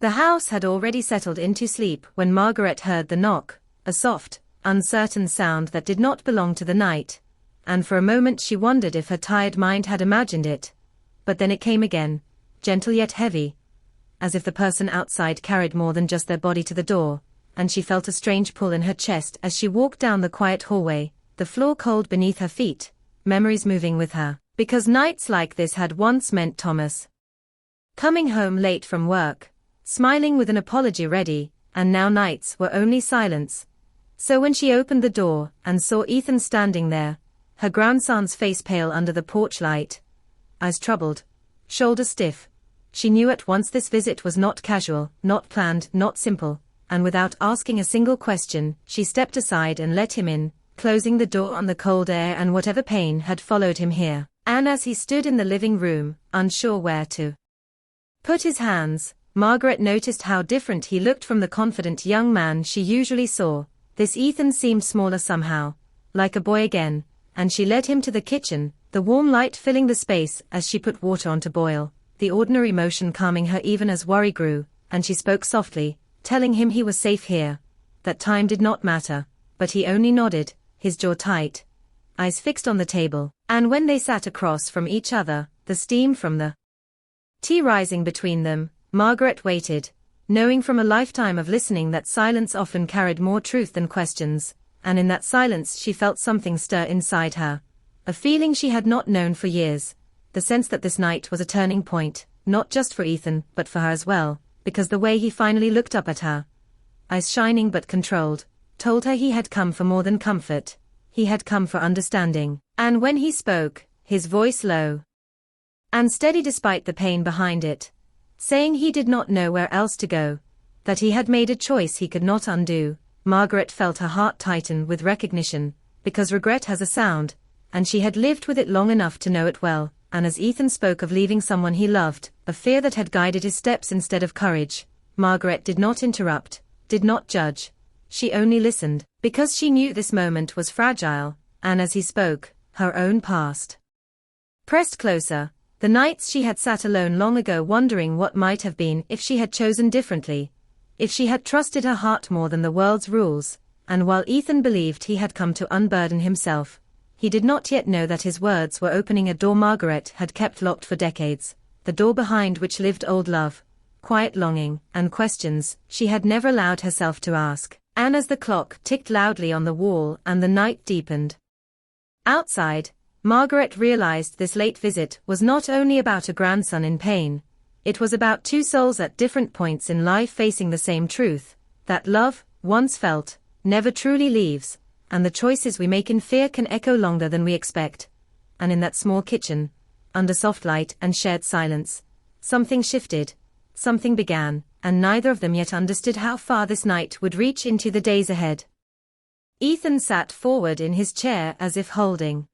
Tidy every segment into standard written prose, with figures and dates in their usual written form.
The house had already settled into sleep when Margaret heard the knock, a soft, uncertain sound that did not belong to the night, and for a moment she wondered if her tired mind had imagined it. But then it came again, gentle yet heavy, as if the person outside carried more than just their body to the door, and she felt a strange pull in her chest as she walked down the quiet hallway, the floor cold beneath her feet, memories moving with her, because nights like this had once meant Thomas coming home late from work, smiling with an apology ready, and now nights were only silence. So when she opened the door and saw Ethan standing there, her grandson's face pale under the porch light, eyes troubled, shoulders stiff, she knew at once this visit was not casual, not planned, not simple, and without asking a single question, she stepped aside and let him in, closing the door on the cold air and whatever pain had followed him here. And as he stood in the living room, unsure where to put his hands, Margaret noticed how different he looked from the confident young man she usually saw. This Ethan seemed smaller somehow, like a boy again, and she led him to the kitchen, the warm light filling the space as she put water on to boil, the ordinary motion calming her even as worry grew, and she spoke softly, telling him he was safe here, that time did not matter, but he only nodded, his jaw tight, eyes fixed on the table, and when they sat across from each other, the steam from the tea rising between them, Margaret waited, knowing from a lifetime of listening that silence often carried more truth than questions, and in that silence she felt something stir inside her, a feeling she had not known for years, the sense that this night was a turning point, not just for Ethan but for her as well, because the way he finally looked up at her, eyes shining but controlled, told her he had come for more than comfort, he had come for understanding, and when he spoke, his voice low and steady despite the pain behind it, saying he did not know where else to go, that he had made a choice he could not undo, Margaret felt her heart tighten with recognition, because regret has a sound, and she had lived with it long enough to know it well, and as Ethan spoke of leaving someone he loved, a fear that had guided his steps instead of courage, Margaret did not interrupt, did not judge, she only listened, because she knew this moment was fragile, and as he spoke, her own past pressed closer. The nights she had sat alone long ago wondering what might have been if she had chosen differently, if she had trusted her heart more than the world's rules, and while Ethan believed he had come to unburden himself, he did not yet know that his words were opening a door Margaret had kept locked for decades, the door behind which lived old love, quiet longing, and questions she had never allowed herself to ask. And as the clock ticked loudly on the wall and the night deepened outside, Margaret realized this late visit was not only about a grandson in pain, it was about two souls at different points in life facing the same truth, that love, once felt, never truly leaves, and the choices we make in fear can echo longer than we expect. And in that small kitchen, under soft light and shared silence, something shifted, something began, and neither of them yet understood how far this night would reach into the days ahead. Ethan sat forward in his chair as if holding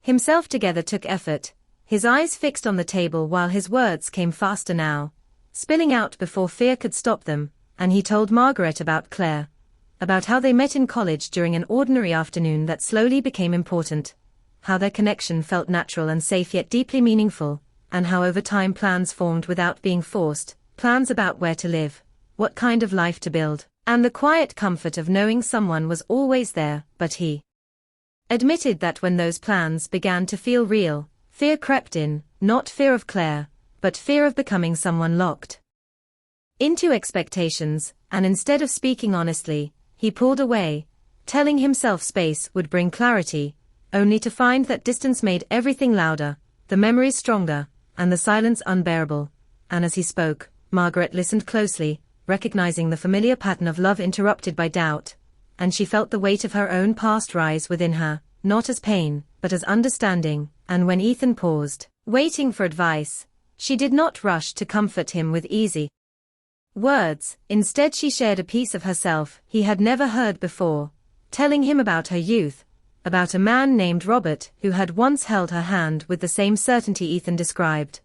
himself together took effort, his eyes fixed on the table while his words came faster now, spilling out before fear could stop them, and he told Margaret about Claire, about how they met in college during an ordinary afternoon that slowly became important, how their connection felt natural and safe yet deeply meaningful, and how over time plans formed without being forced, plans about where to live, what kind of life to build, and the quiet comfort of knowing someone was always there. But he admitted that when those plans began to feel real, fear crept in, not fear of Claire, but fear of becoming someone locked into expectations, and instead of speaking honestly, he pulled away, telling himself space would bring clarity, only to find that distance made everything louder, the memories stronger, and the silence unbearable. And as he spoke, Margaret listened closely, recognizing the familiar pattern of love interrupted by doubt, and she felt the weight of her own past rise within her, not as pain, but as understanding, and when Ethan paused, waiting for advice, she did not rush to comfort him with easy words. Instead she shared a piece of herself he had never heard before, telling him about her youth, about a man named Robert who had once held her hand with the same certainty Ethan described,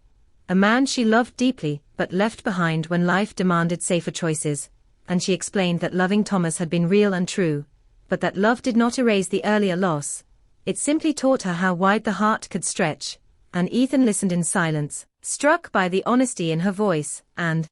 a man she loved deeply but left behind when life demanded safer choices, and she explained that loving Thomas had been real and true, but that love did not erase the earlier loss, it simply taught her how wide the heart could stretch, and Ethan listened in silence, struck by the honesty in her voice, and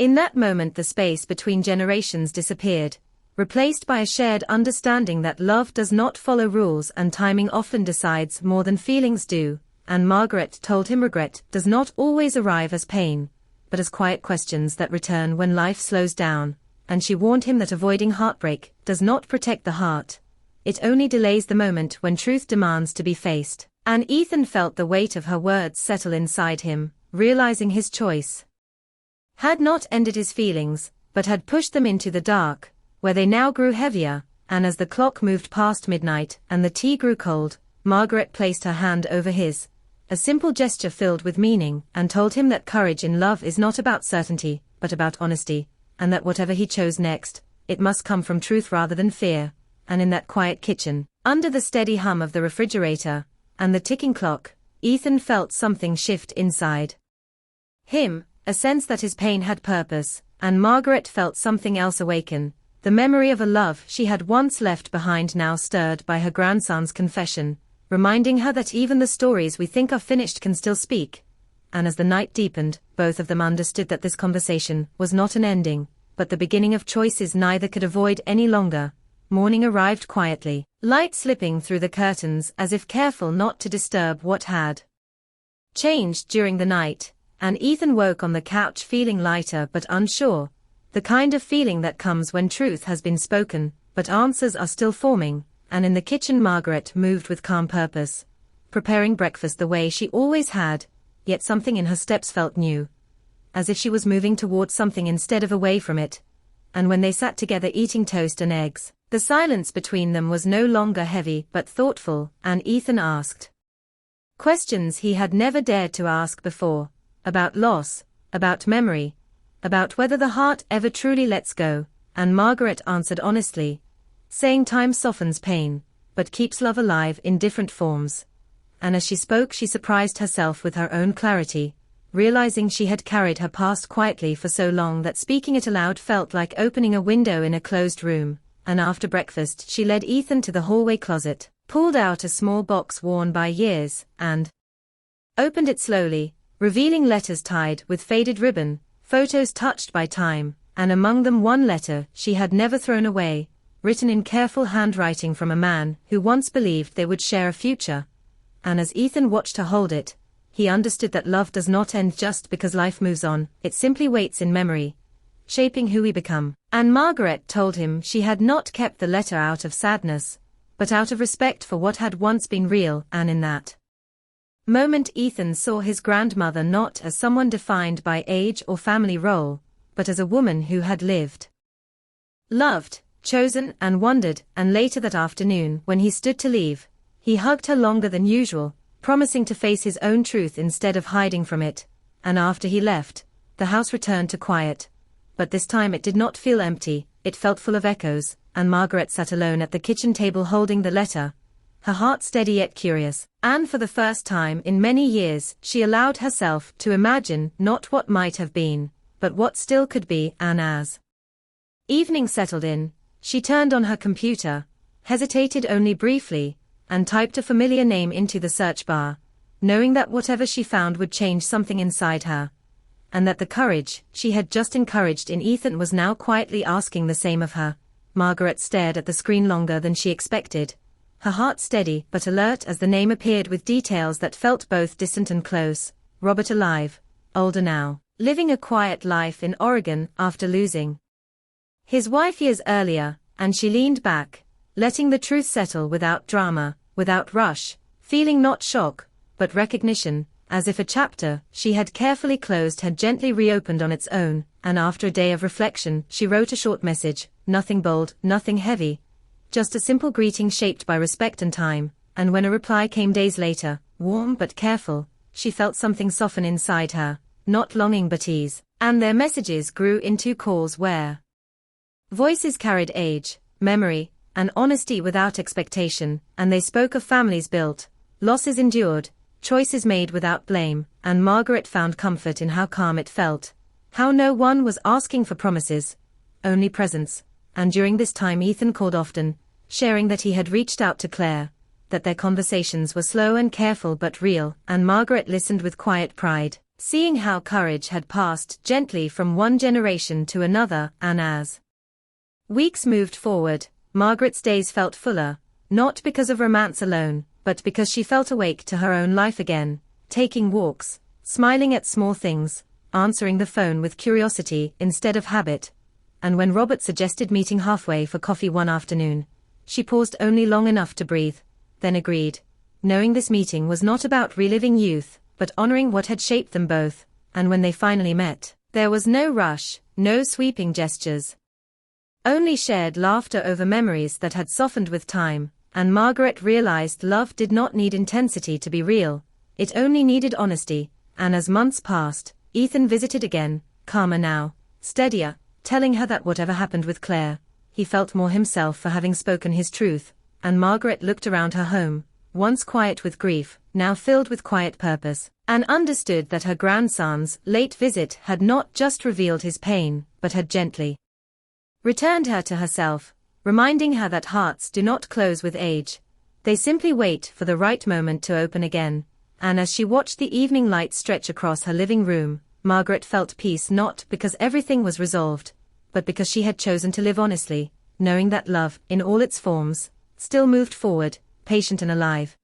In that moment the space between generations disappeared, replaced by a shared understanding that love does not follow rules and timing often decides more than feelings do, and Margaret told him regret does not always arrive as pain, but as quiet questions that return when life slows down, and she warned him that avoiding heartbreak does not protect the heart. It only delays the moment when truth demands to be faced. And Ethan felt the weight of her words settle inside him, realizing his choice had not ended his feelings, but had pushed them into the dark, where they now grew heavier, and as the clock moved past midnight and the tea grew cold, Margaret placed her hand over his, a simple gesture filled with meaning, and told him that courage in love is not about certainty, but about honesty, and that whatever he chose next, it must come from truth rather than fear. And in that quiet kitchen, under the steady hum of the refrigerator and the ticking clock, Ethan felt something shift inside him, a sense that his pain had purpose, and Margaret felt something else awaken. The memory of a love she had once left behind now stirred by her grandson's confession, reminding her that even the stories we think are finished can still speak. And as the night deepened, both of them understood that this conversation was not an ending, but the beginning of choices neither could avoid any longer. Morning arrived quietly, light slipping through the curtains as if careful not to disturb what had changed during the night, and Ethan woke on the couch feeling lighter but unsure, the kind of feeling that comes when truth has been spoken, but answers are still forming. And in the kitchen Margaret moved with calm purpose, preparing breakfast the way she always had, yet something in her steps felt new, as if she was moving towards something instead of away from it. And when they sat together eating toast and eggs, the silence between them was no longer heavy but thoughtful, and Ethan asked questions he had never dared to ask before, about loss, about memory, about whether the heart ever truly lets go, and Margaret answered honestly, saying time softens pain, but keeps love alive in different forms. And as she spoke she surprised herself with her own clarity, realizing she had carried her past quietly for so long that speaking it aloud felt like opening a window in a closed room. And after breakfast she led Ethan to the hallway closet, pulled out a small box worn by years, and opened it slowly, revealing letters tied with faded ribbon, photos touched by time, and among them one letter she had never thrown away, written in careful handwriting from a man who once believed they would share a future. And as Ethan watched her hold it, he understood that love does not end just because life moves on, it simply waits in memory, shaping who we become. And Margaret told him she had not kept the letter out of sadness, but out of respect for what had once been real. And in that moment Ethan saw his grandmother not as someone defined by age or family role, but as a woman who had lived, loved, chosen and wondered. And later that afternoon when he stood to leave, he hugged her longer than usual, promising to face his own truth instead of hiding from it. And after he left, the house returned to quiet. But this time it did not feel empty, it felt full of echoes, and Margaret sat alone at the kitchen table holding the letter, her heart steady yet curious. And for the first time in many years she allowed herself to imagine not what might have been, but what still could be. And as evening settled in, she turned on her computer, hesitated only briefly, and typed a familiar name into the search bar, knowing that whatever she found would change something inside her, and that the courage she had just encouraged in Ethan was now quietly asking the same of her. Margaret stared at the screen longer than she expected, her heart steady but alert as the name appeared with details that felt both distant and close. Robert alive, older now, living a quiet life in Oregon after losing his wife years earlier, and she leaned back, letting the truth settle without drama, without rush, feeling not shock, but recognition, as if a chapter she had carefully closed had gently reopened on its own. And after a day of reflection she wrote a short message, nothing bold, nothing heavy, just a simple greeting shaped by respect and time. And when a reply came days later, warm but careful, she felt something soften inside her, not longing but ease. And their messages grew into calls where voices carried age, memory, and honesty without expectation, and they spoke of families built, losses endured, choices made without blame. And Margaret found comfort in how calm it felt, how no one was asking for promises, only presence. And during this time Ethan called often, sharing that he had reached out to Claire, that their conversations were slow and careful but real, and Margaret listened with quiet pride, seeing how courage had passed gently from one generation to another, and as weeks moved forward, Margaret's days felt fuller, not because of romance alone, but because she felt awake to her own life again, taking walks, smiling at small things, answering the phone with curiosity instead of habit. And when Robert suggested meeting halfway for coffee one afternoon, she paused only long enough to breathe, then agreed, knowing this meeting was not about reliving youth, but honoring what had shaped them both. And when they finally met, there was no rush, no sweeping gestures. Only shared laughter over memories that had softened with time, and Margaret realized love did not need intensity to be real, it only needed honesty. And as months passed, Ethan visited again, calmer now, steadier, telling her that whatever happened with Claire, he felt more himself for having spoken his truth. And Margaret looked around her home, once quiet with grief, now filled with quiet purpose, and understood that her grandson's late visit had not just revealed his pain, but had gently returned her to herself, reminding her that hearts do not close with age. They simply wait for the right moment to open again. And as she watched the evening light stretch across her living room, Margaret felt peace, not because everything was resolved, but because she had chosen to live honestly, knowing that love, in all its forms, still moved forward, patient and alive.